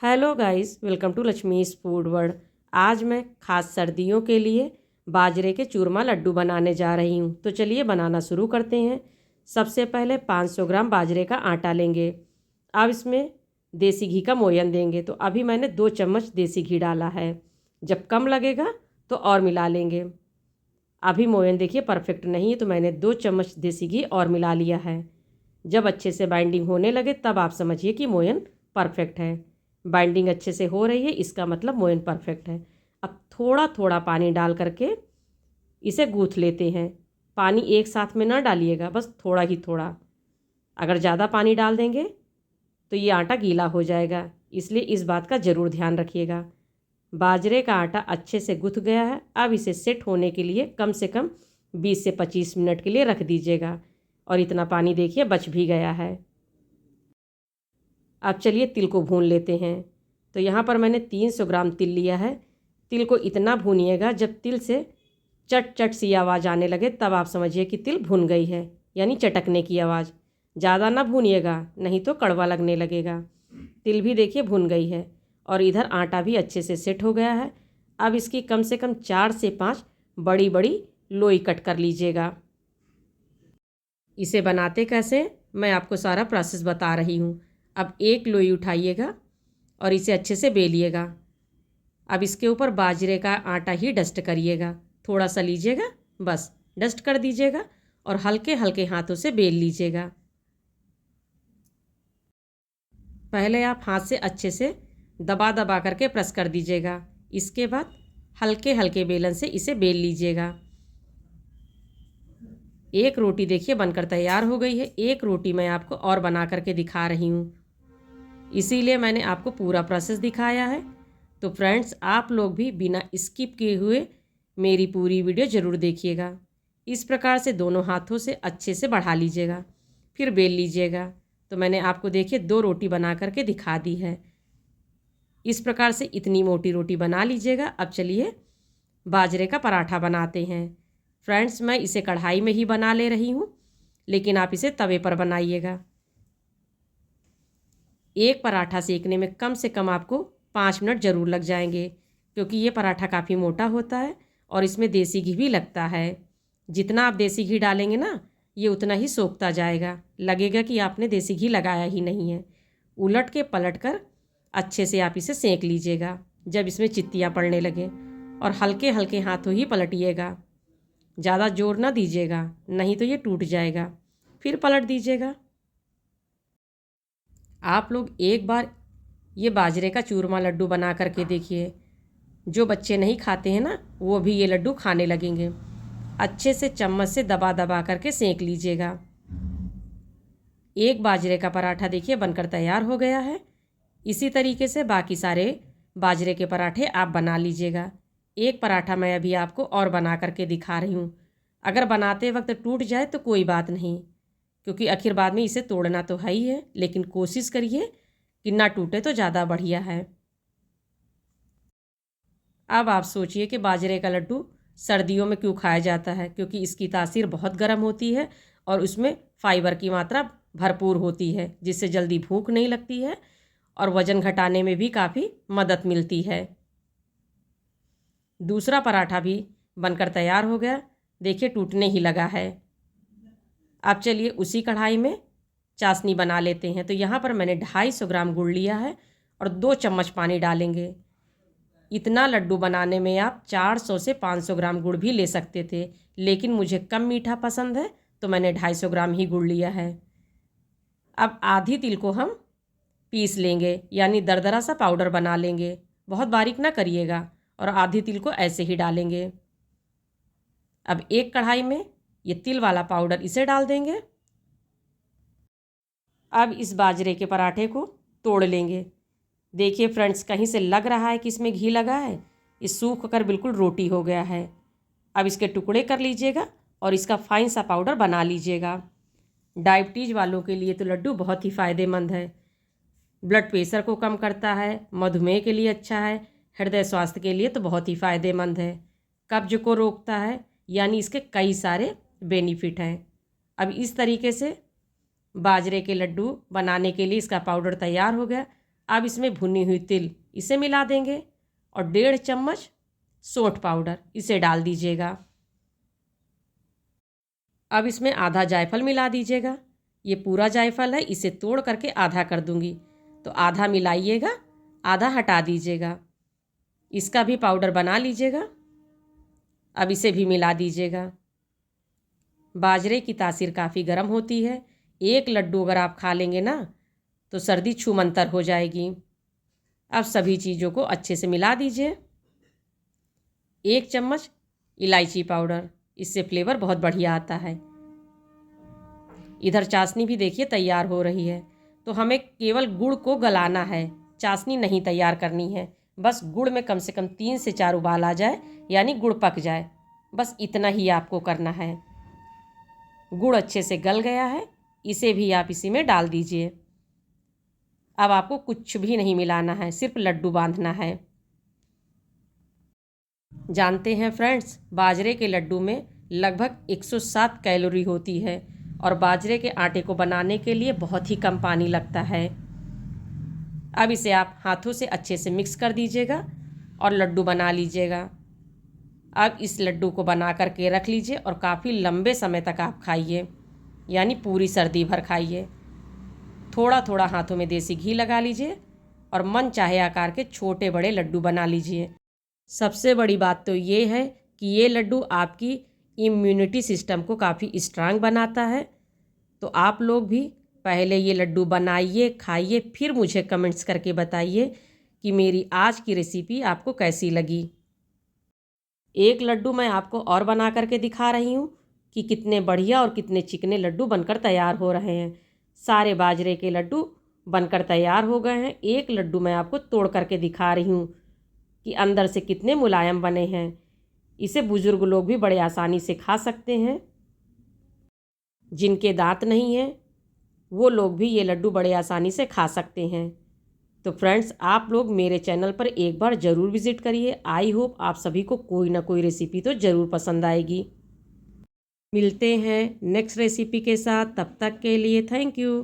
Hello guys, welcome to Lakshmi's food world. आज मैं खास सर्दियों के लिए बाजरे के चूरमा लड्डू बनाने जा रही हूँ। तो चलिए बनाना शुरू करते हैं। सबसे पहले 500 ग्राम बाजरे का आटा लेंगे। अब इसमें देसी घी का मोयन देंगे। तो अभी मैंने 2 चम्मच देसी घी डाला है। जब कम लगेगा तो और मिला लेंगे। अभी मोयन देखिए परफेक्ट नहीं है, तो मैंने 2 चम्मच देसी घी और मिला लिया है। जब अच्छे से बाइंडिंग होने लगे तब आप समझिए कि मोयन परफेक्ट है। बाइंडिंग अच्छे से हो रही है, इसका मतलब मोयन परफेक्ट है। अब थोड़ा थोड़ा पानी डाल करके इसे गूँथ लेते हैं। पानी एक साथ में ना डालिएगा, बस थोड़ा ही थोड़ा। अगर ज़्यादा पानी डाल देंगे तो ये आटा गीला हो जाएगा, इसलिए इस बात का ज़रूर ध्यान रखिएगा। बाजरे का आटा अच्छे से गूँथ गया है। अब इसे सेट होने के लिए कम से कम 20 से 25 मिनट के लिए रख दीजिएगा। और इतना पानी देखिए बच भी गया है। अब चलिए तिल को भून लेते हैं। तो यहाँ पर मैंने 300 ग्राम तिल लिया है। तिल को इतना भूनिएगा जब तिल से चट चट सी आवाज़ आने लगे, तब आप समझिए कि तिल भुन गई है, यानी चटकने की आवाज़। ज़्यादा ना भूनिएगा, नहीं तो कड़वा लगने लगेगा। तिल भी देखिए भुन गई है और इधर आटा भी अच्छे से सेट हो गया है। अब इसकी कम से कम 4 से 5 बड़ी बड़ी लोई कट कर लीजिएगा। इसे बनाते कैसे, मैं आपको सारा प्रोसेस बता रही हूँ। अब एक लोई उठाइएगा और इसे अच्छे से बेलिएगा। अब इसके ऊपर बाजरे का आटा ही डस्ट करिएगा। थोड़ा सा लीजिएगा, बस डस्ट कर दीजिएगा और हल्के हल्के हाथों से बेल लीजिएगा। पहले आप हाथ से अच्छे से दबा दबा करके प्रेस कर दीजिएगा। इसके बाद हल्के हल्के बेलन से इसे बेल लीजिएगा। एक रोटी देखिए बनकर तैयार हो गई है। एक रोटी मैं आपको और बना करके दिखा रही हूँ, इसीलिए मैंने आपको पूरा प्रोसेस दिखाया है। तो फ्रेंड्स, आप लोग भी बिना स्किप किए हुए मेरी पूरी वीडियो ज़रूर देखिएगा। इस प्रकार से दोनों हाथों से अच्छे से बढ़ा लीजिएगा, फिर बेल लीजिएगा। तो मैंने आपको देखिए 2 रोटी बना करके दिखा दी है। इस प्रकार से इतनी मोटी रोटी बना लीजिएगा। अब चलिए बाजरे का पराठा बनाते हैं। फ्रेंड्स, मैं इसे कढ़ाई में ही बना ले रही हूँ, लेकिन आप इसे तवे पर बनाइएगा। एक पराठा सेकने में कम से कम आपको 5 मिनट ज़रूर लग जाएंगे, क्योंकि ये पराठा काफ़ी मोटा होता है और इसमें देसी घी भी लगता है। जितना आप देसी घी डालेंगे ना, ये उतना ही सोखता जाएगा, लगेगा कि आपने देसी घी लगाया ही नहीं है। उलट के पलट कर अच्छे से आप इसे सेंक लीजिएगा जब इसमें चित्तियाँ पड़ने लगे, और हल्के हल्के हाथों ही पलटिएगा। ज़्यादा जोर ना दीजिएगा, नहीं तो ये टूट जाएगा। फिर पलट दीजिएगा। आप लोग एक बार ये बाजरे का चूरमा लड्डू बना करके देखिए। जो बच्चे नहीं खाते हैं ना, वो भी ये लड्डू खाने लगेंगे। अच्छे से चम्मच से दबा दबा करके सेंक लीजिएगा। एक बाजरे का पराठा देखिए बनकर तैयार हो गया है। इसी तरीके से बाकी सारे बाजरे के पराठे आप बना लीजिएगा। एक पराठा मैं अभी आपको और बना करके दिखा रही हूँ। अगर बनाते वक्त टूट जाए तो कोई बात नहीं, क्योंकि आखिर बाद में इसे तोड़ना तो है ही है, लेकिन कोशिश करिए कि ना टूटे तो ज़्यादा बढ़िया है। अब आप सोचिए कि बाजरे का लड्डू सर्दियों में क्यों खाया जाता है, क्योंकि इसकी तासीर बहुत गर्म होती है और उसमें फाइबर की मात्रा भरपूर होती है, जिससे जल्दी भूख नहीं लगती है और वज़न घटाने में भी काफ़ी मदद मिलती है। दूसरा पराठा भी बनकर तैयार हो गया, देखिए टूटने ही लगा है। अब चलिए उसी कढ़ाई में चाशनी बना लेते हैं। तो यहाँ पर मैंने 250 ग्राम गुड़ लिया है और 2 चम्मच पानी डालेंगे। इतना लड्डू बनाने में आप 400 से 500 ग्राम गुड़ भी ले सकते थे, लेकिन मुझे कम मीठा पसंद है तो मैंने 250 ग्राम ही गुड़ लिया है। अब आधी तिल को हम पीस लेंगे, यानी दरदरा सा पाउडर बना लेंगे। बहुत बारीक ना करिएगा, और आधी तिल को ऐसे ही डालेंगे। अब एक कढ़ाई में ये तिल वाला पाउडर इसे डाल देंगे। अब इस बाजरे के पराठे को तोड़ लेंगे। देखिए फ्रेंड्स, कहीं से लग रहा है कि इसमें घी लगा है। ये सूख कर बिल्कुल रोटी हो गया है। अब इसके टुकड़े कर लीजिएगा और इसका फाइन सा पाउडर बना लीजिएगा। डायबिटीज़ वालों के लिए तो लड्डू बहुत ही फ़ायदेमंद है। ब्लड प्रेशर को कम करता है, मधुमेह के लिए अच्छा है, हृदय स्वास्थ्य के लिए तो बहुत ही फ़ायदेमंद है, कब्ज को रोकता है, यानी इसके कई सारे बेनिफिट हैं। अब इस तरीके से बाजरे के लड्डू बनाने के लिए इसका पाउडर तैयार हो गया। अब इसमें भुनी हुई तिल इसे मिला देंगे और 1.5 चम्मच सौंठ पाउडर इसे डाल दीजिएगा। अब इसमें आधा जायफल मिला दीजिएगा। ये पूरा जायफल है, इसे तोड़ करके आधा कर दूंगी, तो आधा मिलाइएगा, आधा हटा दीजिएगा। इसका भी पाउडर बना लीजिएगा। अब इसे भी मिला दीजिएगा। बाजरे की तासीर काफ़ी गर्म होती है। एक लड्डू अगर आप खा लेंगे ना तो सर्दी छूमंतर हो जाएगी। अब सभी चीज़ों को अच्छे से मिला दीजिए। 1 चम्मच इलायची पाउडर, इससे फ्लेवर बहुत बढ़िया आता है। इधर चाशनी भी देखिए तैयार हो रही है। तो हमें केवल गुड़ को गलाना है, चाशनी नहीं तैयार करनी है। बस गुड़ में कम से कम 3 से 4 उबाल आ जाए, यानी गुड़ पक जाए, बस इतना ही आपको करना है। गुड़ अच्छे से गल गया है, इसे भी आप इसी में डाल दीजिए। अब आपको कुछ भी नहीं मिलाना है, सिर्फ लड्डू बांधना है। जानते हैं फ्रेंड्स, बाजरे के लड्डू में लगभग 107 कैलोरी होती है और बाजरे के आटे को बनाने के लिए बहुत ही कम पानी लगता है। अब इसे आप हाथों से अच्छे से मिक्स कर दीजिएगा और लड्डू बना लीजिएगा। अब इस लड्डू को बना करके रख लीजिए और काफ़ी लंबे समय तक आप खाइए, यानी पूरी सर्दी भर खाइए। थोड़ा थोड़ा हाथों में देसी घी लगा लीजिए और मन चाहे आकार के छोटे बड़े लड्डू बना लीजिए। सबसे बड़ी बात तो ये है कि ये लड्डू आपकी इम्यूनिटी सिस्टम को काफ़ी स्ट्रांग बनाता है। तो आप लोग भी पहले ये लड्डू बनाइए, खाइए, फिर मुझे कमेंट्स करके बताइए कि मेरी आज की रेसिपी आपको कैसी लगी। एक लड्डू मैं आपको और बना करके दिखा रही हूँ कि कितने बढ़िया और कितने चिकने लड्डू बनकर तैयार हो रहे हैं। सारे बाजरे के लड्डू बनकर तैयार हो गए हैं। एक लड्डू मैं आपको तोड़ करके दिखा रही हूँ कि अंदर से कितने मुलायम बने हैं। इसे बुजुर्ग लोग भी बड़े आसानी से खा सकते हैं। जिनके दांत नहीं हैं वो लोग भी ये लड्डू बड़े आसानी से खा सकते हैं। तो फ्रेंड्स, आप लोग मेरे चैनल पर एक बार ज़रूर विज़िट करिए। आई होप आप सभी को कोई ना कोई रेसिपी तो ज़रूर पसंद आएगी। मिलते हैं नेक्स्ट रेसिपी के साथ, तब तक के लिए थैंक यू।